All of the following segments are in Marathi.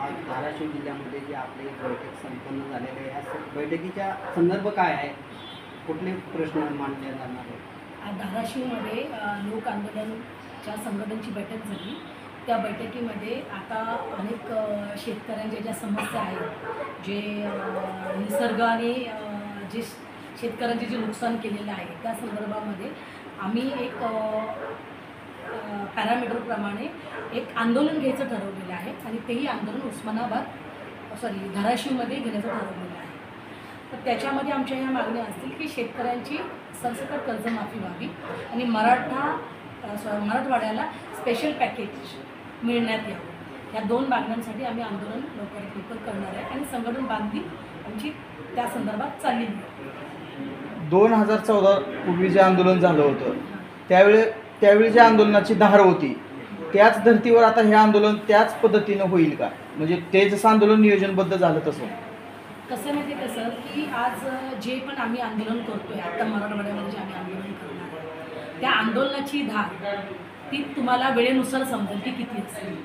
आज धाराशिव जिल्ह्यामध्ये जे आपले बैठक संपन्न झालेले आहे, ह्या बैठकीचा संदर्भ काय आहे? कुठले प्रश्न मांडले जाणार आहेत? आज धाराशिवमध्ये लोक आंदोलनच्या संघटनेची बैठक झाली. त्या बैठकीमध्ये आता अनेक शेतकऱ्यांच्या ज्या समस्या आहेत, जे निसर्गाने जे शेतकऱ्यांचे जे नुकसान केलेलं आहे त्या संदर्भामध्ये आम्ही एक पॅरामीटरप्रमाणे एक आंदोलन घ्यायचं ठरवलेलं आहे आणि तेही आंदोलन धाराशिवमध्ये घेण्याचं ठरवलेलं आहे. तर त्याच्यामध्ये आमच्या ह्या मागण्या असतील की शेतकऱ्यांची सरसकट कर्जमाफी व्हावी आणि मराठवाड्याला स्पेशल पॅकेज मिळण्यात यावं. या दोन मागण्यांसाठी आम्ही आंदोलन लवकरात लवकर करणार आहे आणि संघटन बांधणी आमची त्या संदर्भात चाललेली आहे. 2014 पूर्वी जे आंदोलन झालं होतं त्यावेळी ज्या आंदोलनाची धार होती त्याच धर्तीवर आता हे आंदोलन त्याच पद्धतीनं होईल का? म्हणजे ते जसं आंदोलन नियोजनबद्ध झालं तसं कसं माहिती आहे कसं की आज जे पण आम्ही आंदोलन करतोय, आता मराठवाड्यामध्ये जे आम्ही आंदोलन करणार आहे त्या आंदोलनाची धार ती तुम्हाला वेळेनुसार समजेल की किती असेल.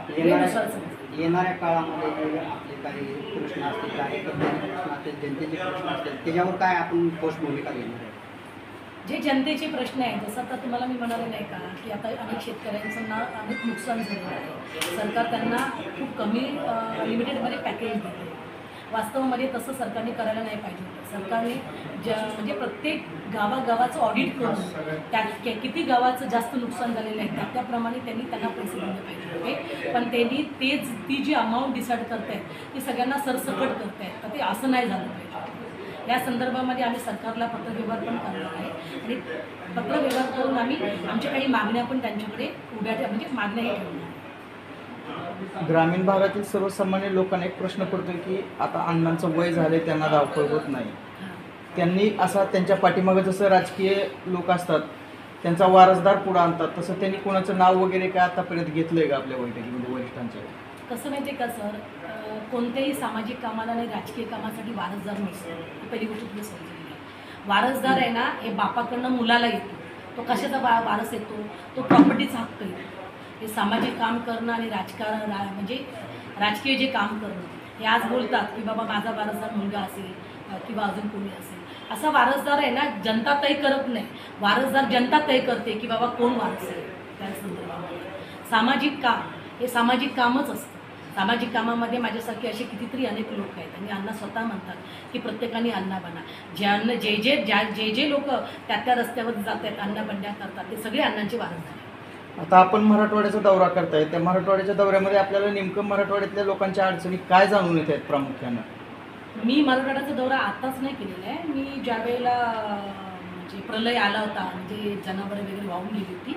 वेळेनुसार समजेल. येणाऱ्या काळामध्ये जे आपले काही प्रश्न असतील, कार्यकर्त्यांचे प्रश्न असतील, जनतेचे प्रश्न असतील, त्याच्यावर काय आपण ठोस भूमिका घेणार आहे? जे जनतेचे प्रश्न आहेत, जसं आता तुम्हाला मी म्हणाले नाही का की आता अनेक शेतकऱ्यांना अनेक नुकसान झालेलं आहे. सरकार त्यांना खूप कमी लिमिटेडमध्ये पॅकेज देते. वास्तवामध्ये तसं सरकारने करायला नाही पाहिजे होतं. सरकारने म्हणजे प्रत्येक गावागावाचं ऑडिट करून त्यात किती गावाचं जास्त नुकसान झालेलं आहे त्याप्रमाणे त्यांना पैसे दिले पाहिजे होते. पण त्यांनी ती जी अमाऊंट डिसाईड करत आहेत ती सगळ्यांना सरसकट करत आहेत. तर ते असं नाही झालं पाहिजे. या संदर्भामध्ये आम्ही सरकारला पत्रव्यवहार पण करणार आहे आणि पत्रव्यवहार करून आम्ही आमच्या काही मागण्या पण त्यांच्याकडे म्हणजे मागण्याही ठेवणार. ग्रामीण भागातील सर्वसामान्य लोकांना एक प्रश्न पडतो की आता अण्णांचं वय झाले, त्यांना धावपळ होत नाही. त्यांनी असा त्यांच्या पाठीमागं जसं राजकीय लोक असतात त्यांचा वारसदार पुढं आणतात तसं त्यांनी कोणाचं नाव वगैरे काय आतापर्यंत घेतलं आहे का आपल्या बैठकीमध्ये वरिष्ठांच्या? कसं माहिती आहे का सर, कोणत्याही सामाजिक कामाला आणि राजकीय कामासाठी वारसदार नसतो. ही पहिली गोष्ट तुम्ही समजली आहे. वारसदार आहे ना हे बापाकडनं मुलाला येतो. तो कशाचा वारस येतो? तो प्रॉपर्टीचा हक्क येतो. हे सामाजिक काम करणं आणि म्हणजे राजकीय जे काम करणं हे आज बोलतात की बाबा माझा वारसदार मुलगा असेल किंवा अजून कोणी असेल. असा वारसदार आहे ना जनता तय करत नाही. वारसदार जनता तय करते की बाबा कोण वारस आहे. त्या संदर्भामध्ये सामाजिक काम हे सामाजिक कामच असतं. सामाजिक कामामध्ये माझ्यासारखे असे कितीतरी अनेक लोक आहेत आणि अण्णा स्वतः म्हणतात की प्रत्येकाने अण्णा बना. जे लोक त्या रस्त्यावर जात आहेत अण्णाबंड्या करतात ते सगळे अण्णांचे वारसदार आहेत. आता आपण मराठवाड्याचा दौरा करताय, त्या मराठवाड्याच्या दौऱ्यामध्ये आपल्याला नेमकं मराठवाड्यातल्या लोकांच्या अडचणी काय जाणून येत आहेत प्रामुख्यानं? मी मराठवाड्याचा दौरा आत्ताच नाही केलेला आहे. मी ज्यावेळेला म्हणजे प्रलय आला होता म्हणजे जनावरं वगैरे वाहून गेली होती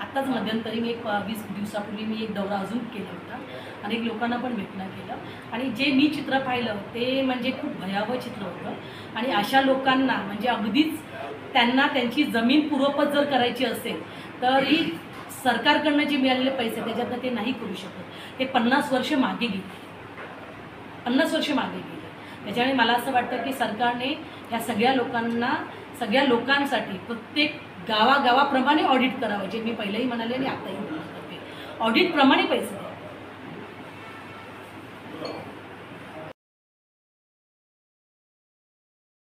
आत्ताच मध्यंतरी मी 20 दिवसापूर्वी मी एक दौरा अजून केला होता. अनेक लोकांना पण भेटणं केलं आणि जे मी चित्र पाहिलं ते म्हणजे खूप भयावह चित्र होतं. आणि अशा लोकांना म्हणजे अगदीच त्यांना त्यांची जमीन पूर्वपत जर करायची असेल तरी सरकारकडनं जे मिळालेले पैसे त्याच्यातनं ते नाही करू शकत. ते 50 वर्ष मागे गेले. 50 वर्ष मागे गेले. त्याच्यामुळे मला असं वाटतं की सरकारने ह्या सगळ्या लोकांसाठी प्रत्येक गावागावाप्रमाणे ऑडिट करावं. जे मी पहिलेही म्हणाले आणि आत्ताही करते. ऑडिटप्रमाणे पैसे